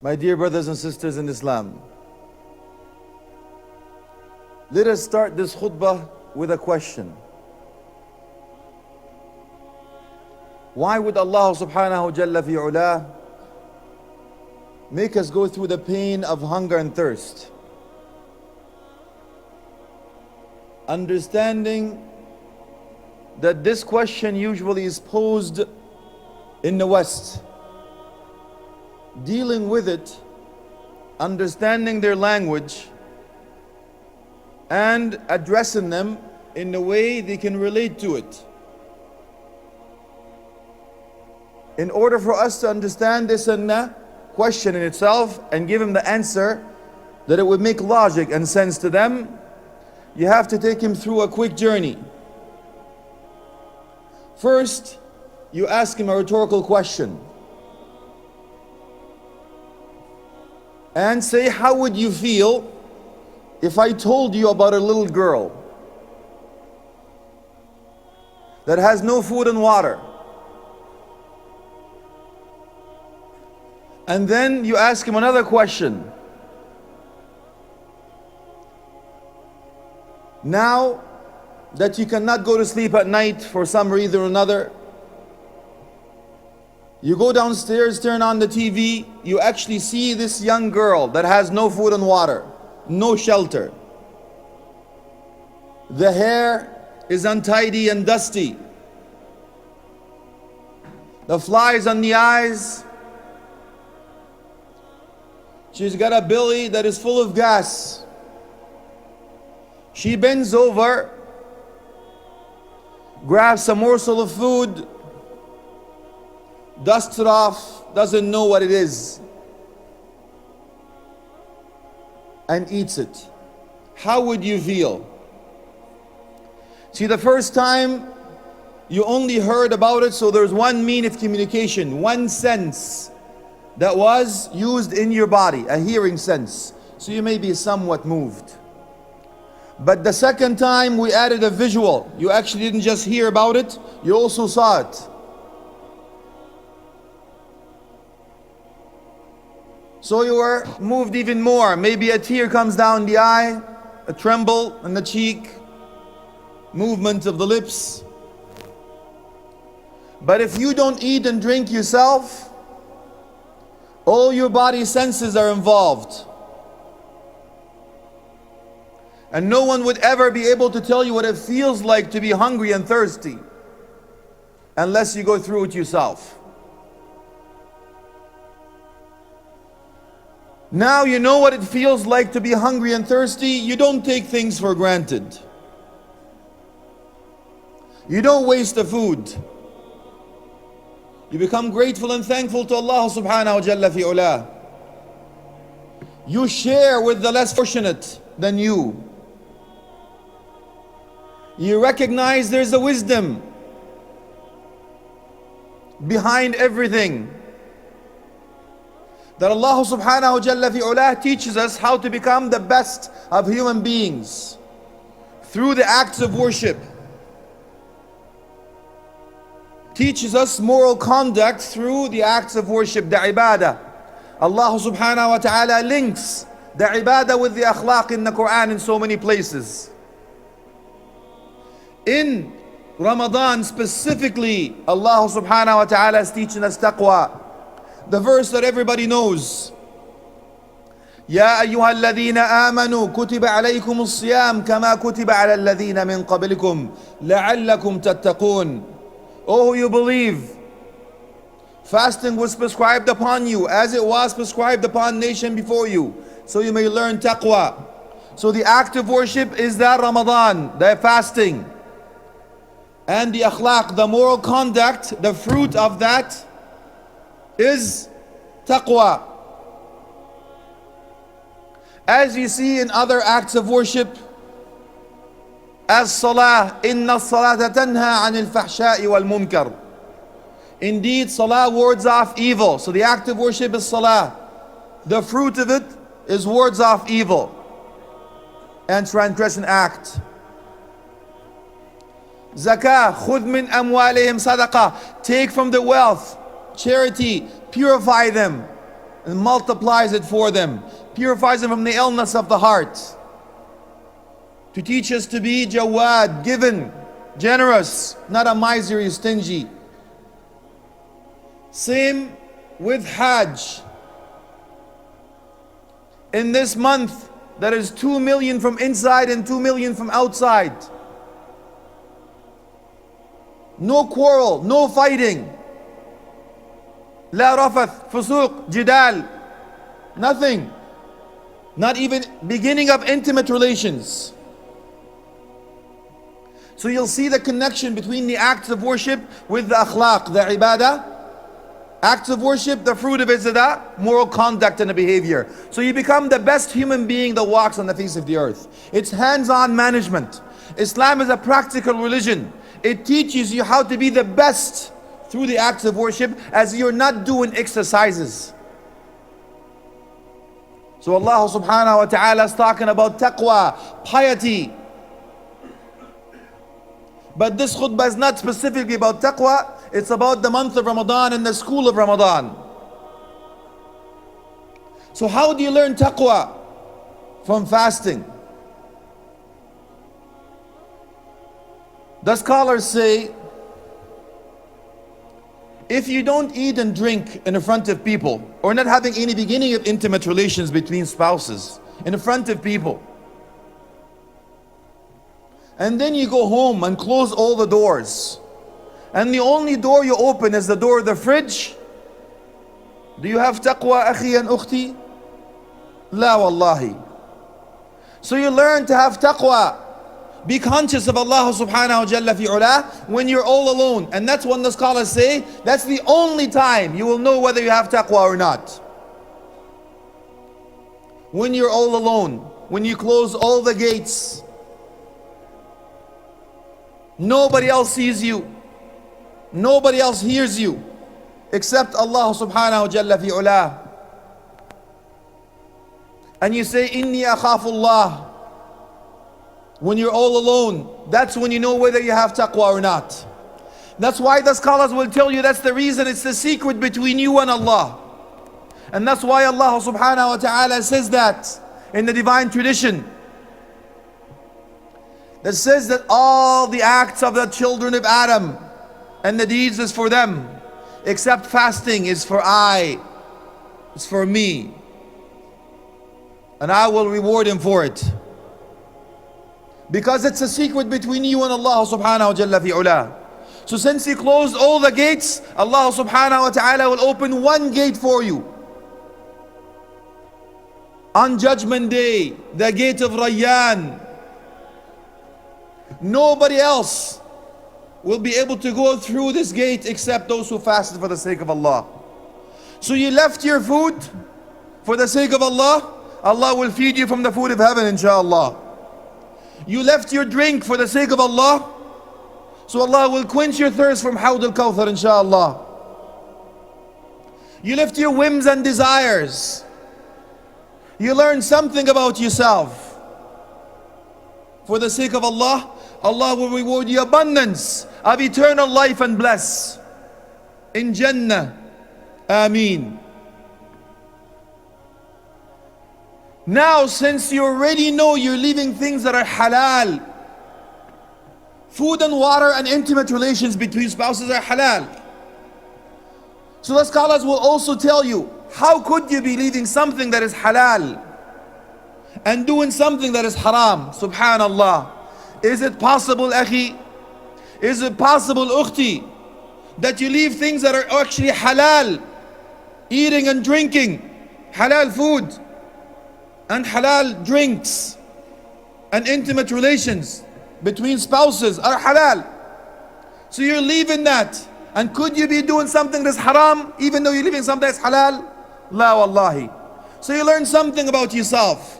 My dear brothers and sisters in Islam, let us start this khutbah with a question. Why would Allah subhanahu jalla fi ula make us go through the pain of hunger and thirst? Understanding that this question usually is posed in the West. Dealing with it, understanding their language, and addressing them in a way they can relate to it. In order for us to understand this question in itself and give him the answer that it would make logic and sense to them, you have to take him through a quick journey. First, you ask him a rhetorical question and say, how would you feel if I told you about a little girl that has no food and water? And then you ask him another question. Now that you cannot go to sleep at night for some reason or another, you go downstairs, turn on the TV, you actually see this young girl that has no food and water, no shelter. The hair is untidy and dusty. The flies on the eyes. She's got a belly that is full of gas. She bends over, grabs a morsel of food, dusts it off, doesn't know what it is, and eats it. How would you feel? See, the first time you only heard about it, so there's one mean of communication, one sense that was used in your body, a hearing sense. So you may be somewhat moved. But the second time we added a visual. You actually didn't just hear about it, you also saw it. So you were moved even more. Maybe a tear comes down the eye, a tremble in the cheek, movement of the lips. But if you don't eat and drink yourself, all your body senses are involved. And no one would ever be able to tell you what it feels like to be hungry and thirsty unless you go through it yourself. Now you know what it feels like to be hungry and thirsty. You don't take things for granted. You don't waste the food. You become grateful and thankful to Allah subhanahu jalla fi ula. You share with the less fortunate than you. You recognize there's a wisdom behind everything. That Allah subhanahu jalla fi ula teaches us how to become the best of human beings through the acts of worship. Teaches us moral conduct through the acts of worship, the ibadah. Allah subhanahu wa ta'ala links the ibadah with the akhlaq in the Quran in so many places. In Ramadan specifically, Allah subhanahu wa ta'ala is teaching us taqwa. The verse that everybody knows. يا أيها الذين آمنوا كتب عليكم الصيام كما كتب على الذين من قبلكم لعلكم تتقون. Oh, you believe, fasting was prescribed upon you as it was prescribed upon nation before you, so you may learn taqwa. So the act of worship is that Ramadan, the fasting, and the akhlaq, the moral conduct, the fruit of that is taqwa. As you see in other acts of worship, as salah, inna salata tanha anil fahsha'i wal munkar. Indeed, salah wards off evil. So the act of worship is salah. The fruit of it is wards off evil and transgression act. Zakah, khudh min amwalihim sadaqah. Take from the wealth, charity, purify them. and multiplies it for them, purifies them from the illness of the heart. To teach us to be jawad, given, generous, not a miserly, stingy. Same with Hajj. In this month, there is 2 million from inside and 2 million from outside. No quarrel, no fighting. La rafath, fusuq, jidal. Nothing. Not even beginning of intimate relations. So you'll see the connection between the acts of worship with the akhlaq, the ibadah. Acts of worship, the fruit of it is moral conduct and a behavior. So you become the best human being that walks on the face of the earth. It's hands-on management. Islam is a practical religion. It teaches you how to be the best through the acts of worship, as you're not doing exercises. So Allah subhanahu wa ta'ala is talking about taqwa, piety. But this khutbah is not specifically about taqwa. It's about the month of Ramadan and the school of Ramadan. So how do you learn taqwa? From fasting. The scholars say, if you don't eat and drink in front of people, or not having any beginning of intimate relations between spouses in front of people, and then you go home and close all the doors, and the only door you open is the door of the fridge, do you have taqwa, akhi and ukhti? La wallahi. So you learn to have taqwa. Be conscious of Allah subhanahu wa jalla fi ula when you're all alone. And that's when the scholars say, that's the only time you will know whether you have taqwa or not. When you're all alone, when you close all the gates, nobody else sees you, nobody else hears you except Allah subhanahu wa jalla fi ula. And you say, Inni akhafullah. When you're all alone, that's when you know whether you have taqwa or not. That's why the scholars will tell you that's the reason, it's the secret between you and Allah. And that's why Allah subhanahu wa ta'ala says that in the divine tradition. That says that all the acts of the children of Adam and the deeds is for them, except fasting is for it's for me. And I will reward him for it. Because it's a secret between you and Allah subhanahu wa jalla fi ula. So since He closed all the gates, Allah subhanahu wa ta'ala will open one gate for you. On Judgment Day, the gate of Rayyan. Nobody else will be able to go through this gate except those who fasted for the sake of Allah. So you left your food for the sake of Allah, Allah will feed you from the food of heaven, inshaAllah. You left your drink for the sake of Allah, so Allah will quench your thirst from Hawd al-Kawthar, inshaAllah. You left your whims and desires. You learn something about yourself. For the sake of Allah, Allah will reward you abundance of eternal life and bless in Jannah. Ameen. Now, since you already know you're leaving things that are halal, food and water and intimate relations between spouses are halal. So the scholars will also tell you, how could you be leaving something that is halal and doing something that is haram? Subhanallah. Is it possible, akhi? Is it possible, ukhti, that you leave things that are actually halal, eating and drinking, halal food, and halal drinks, and intimate relations between spouses are halal? So you're leaving that. And could you be doing something that's haram even though you're leaving something that's halal? La wallahi. So you learn something about yourself.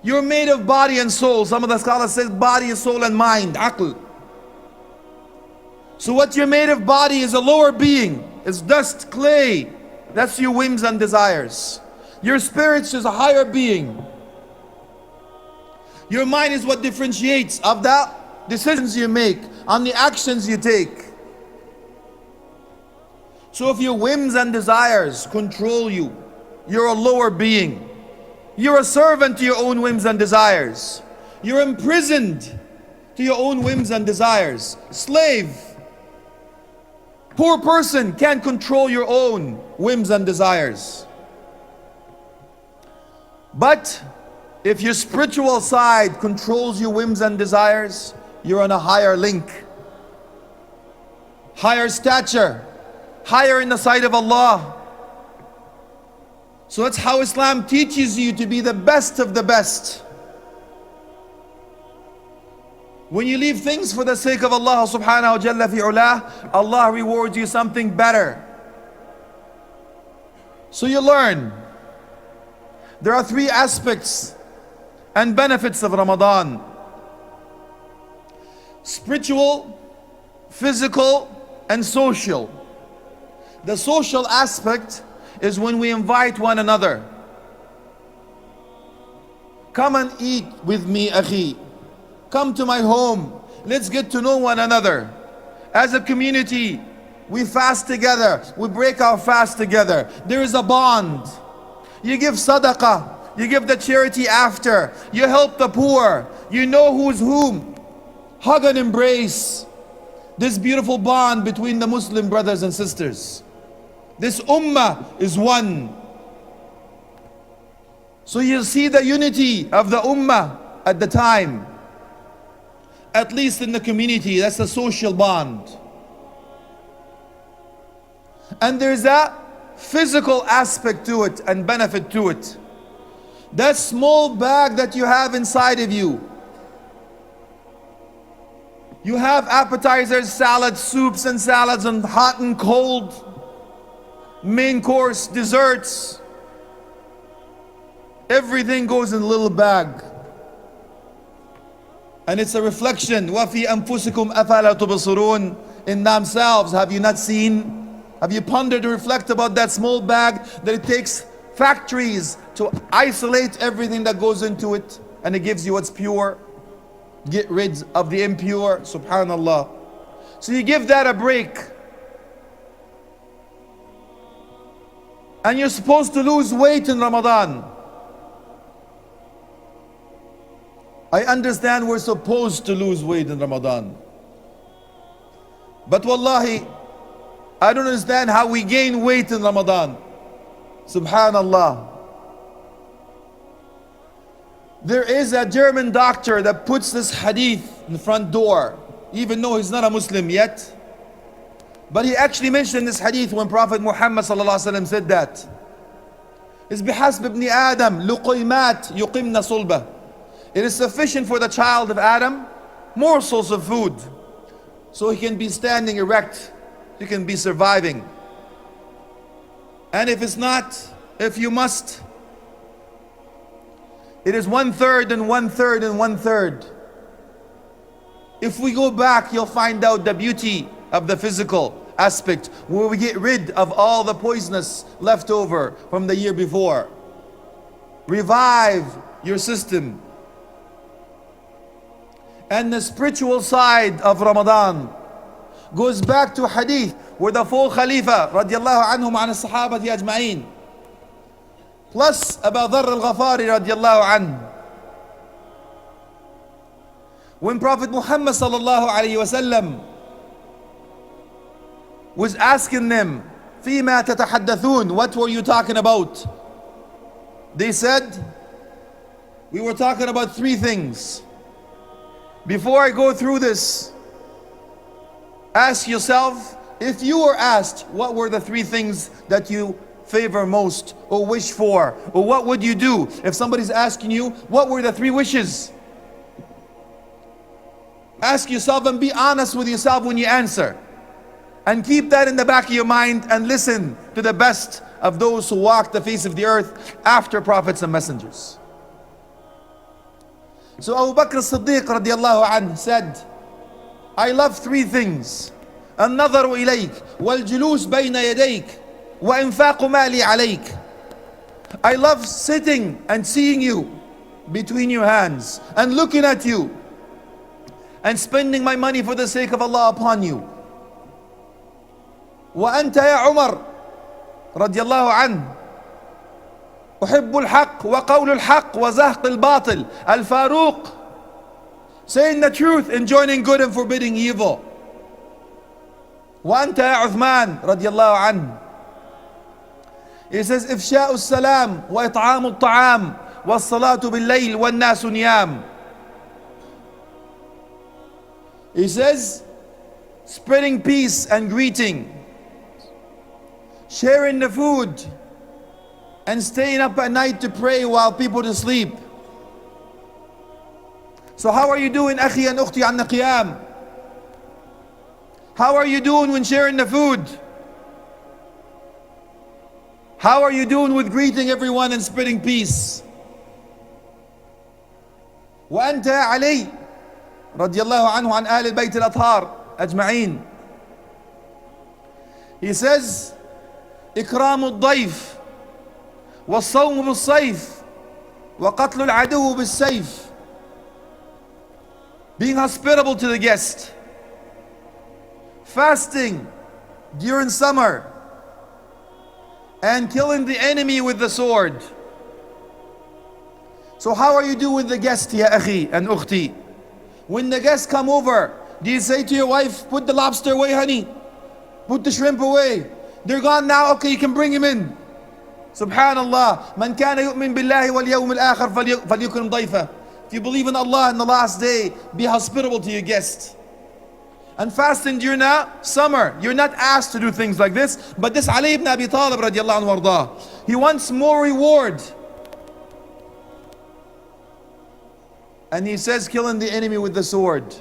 You're made of body and soul. Some of the scholars say body, soul and mind, aql. So what you're made of body is a lower being. It's dust, clay. That's your whims and desires. Your spirit is a higher being. Your mind is what differentiates of the decisions you make, on the actions you take. So if your whims and desires control you, you're a lower being. You're a servant to your own whims and desires. You're imprisoned to your own whims and desires. Slave. Poor person can't control your own whims and desires. But if your spiritual side controls your whims and desires, you're on a higher link, higher stature, higher in the sight of Allah. So that's how Islam teaches you to be the best of the best. When you leave things for the sake of Allah subhanahu wa jalla fi'ulah, Allah rewards you something better. So you learn. There are three aspects and benefits of Ramadan: spiritual, physical, and social. The social aspect is when we invite one another. Come and eat with me, akhi. Come to my home. Let's get to know one another. As a community, we fast together. We break our fast together. There is a bond. You give sadaqah. You give the charity after. You help the poor. You know who's whom. Hug and embrace. This beautiful bond between the Muslim brothers and sisters. This ummah is one. So you see the unity of the ummah at the time. At least in the community, that's a social bond. And there's a physical aspect to it and benefit to it. That small bag that you have inside of you. You have appetizers, salads, soups and salads, and hot and cold, main course, desserts. Everything goes in a little bag. And it's a reflection. وَفِي أَنفُسِكُمْ أَفَلَا تُبْصِرُونَ. In themselves, have you not seen? Have you pondered or reflect about that small bag that it takes factories to isolate everything that goes into it, and it gives you what's pure, get rid of the impure? Subhanallah. So you give that a break. And you're supposed to lose weight in Ramadan. I understand we're supposed to lose weight in Ramadan. But wallahi, I don't understand how we gain weight in Ramadan. Subhanallah. There is a German doctor that puts this hadith in the front door, even though he's not a Muslim yet. But he actually mentioned this hadith when Prophet Muhammad said that. It's بِحَسْبِ ابْنِ آدَمْ لُقَيْمَاتْ يُقِمْنَ صُلْبَهُ. It is sufficient for the child of Adam morsels of food, so he can be standing erect, he can be surviving. And if it's not, if you must, it is 1/3 and 1/3 and 1/3. If we go back, you'll find out the beauty of the physical aspect, where we get rid of all the poisonous left over from the year before. Revive your system. And the spiritual side of Ramadan goes back to hadith where the full Khalifa radiallahu anhum an as-sahabati ajma'in, plus Abu Dharr al-Ghafari radiallahu anhu, when Prophet Muhammad sallallahu alayhi wasallam was asking them, فيما تتحدثون, what were you talking about? They said, we were talking about three things. Before I go through this, ask yourself, if you were asked what were the three things that you favor most or wish for, or what would you do if somebody's asking you what were the three wishes? Ask yourself and be honest with yourself when you answer, and keep that in the back of your mind, and listen to the best of those who walked the face of the earth after prophets and messengers. So Abu Bakr as-Siddiq radiallahu anhu said, I love three things: النظر إليك والجلوس بين يديك وإنفاق مالي عليك. I love sitting and seeing you between your hands and looking at you and spending my money for the sake of Allah upon you. وأنت يا عمر رضي الله عنه أحب الحق وقول الحق وزهق الباطل. Al-Faruq, saying the truth, enjoining good and forbidding evil. وأنت يا عثمان رضي الله عنه. He says إفشاء السلام وإطعام الطعام والصلاة بالليل والناس نيام. He says spreading peace and greeting, sharing the food, and staying up at night to pray while people are asleep. So how are you doing, أخي and أختي, عن القيام? How are you doing when sharing the food? How are you doing with greeting everyone and spreading peace? وأنت يا علي رضي الله عنه عن آل البيت الأطهار أجمعين. He says إكرام الضيف والصوم بالصيف وقتل العدو بالسيف. Being hospitable to the guest, fasting during summer, and killing the enemy with the sword. So how are you doing with the guest, ya akhi and ukhti? When the guests come over, do you say to your wife, put the lobster away, honey, put the shrimp away, they're gone now, okay, you can bring him in? Subhanallah, man kana yu'min billahi wal yawm al-akhir falyukrim dayfa. If you believe in Allah and the last day, be hospitable to your guest. And fasting during the summer, you're not asked to do things like this, but this Ali ibn Abi Talib radiallahu anhu wardah, he wants more reward. And he says killing the enemy with the sword.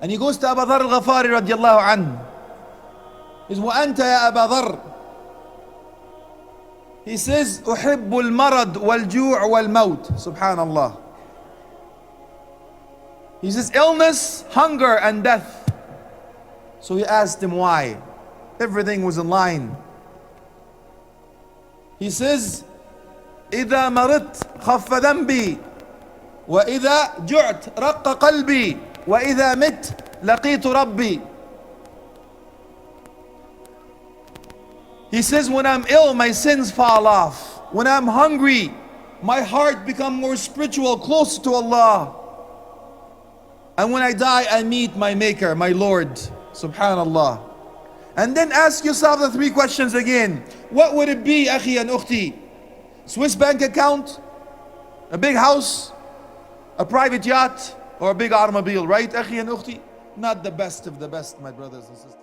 And he goes to Abu Dharr al-Ghafari radiallahu anhu. He says, وَأَنْتَ يَا أَبَا ذَرْ. He says, أُحِبُّ الْمَرَضْ وَالْجُوعَ وَالْمَوْتِ. Subhanallah. He says, illness, hunger, and death. So he asked him why. Everything was in line. He says, إِذَا مَرِضْتُ خَفَّ ذَنْبِي وَإِذَا جُعْتُ رَقَّ قَلْبِي وَإِذَا مِتْ لَقِيتُ رَبِّي. He says, when I'm ill, my sins fall off. When I'm hungry, my heart becomes more spiritual, closer to Allah. And when I die, I meet my Maker, my Lord. Subhanallah. And then ask yourself the three questions again. What would it be, akhi and ukhti? Swiss bank account, a big house, a private yacht, or a big automobile, right, akhi and ukhti? Not the best of the best, my brothers and sisters.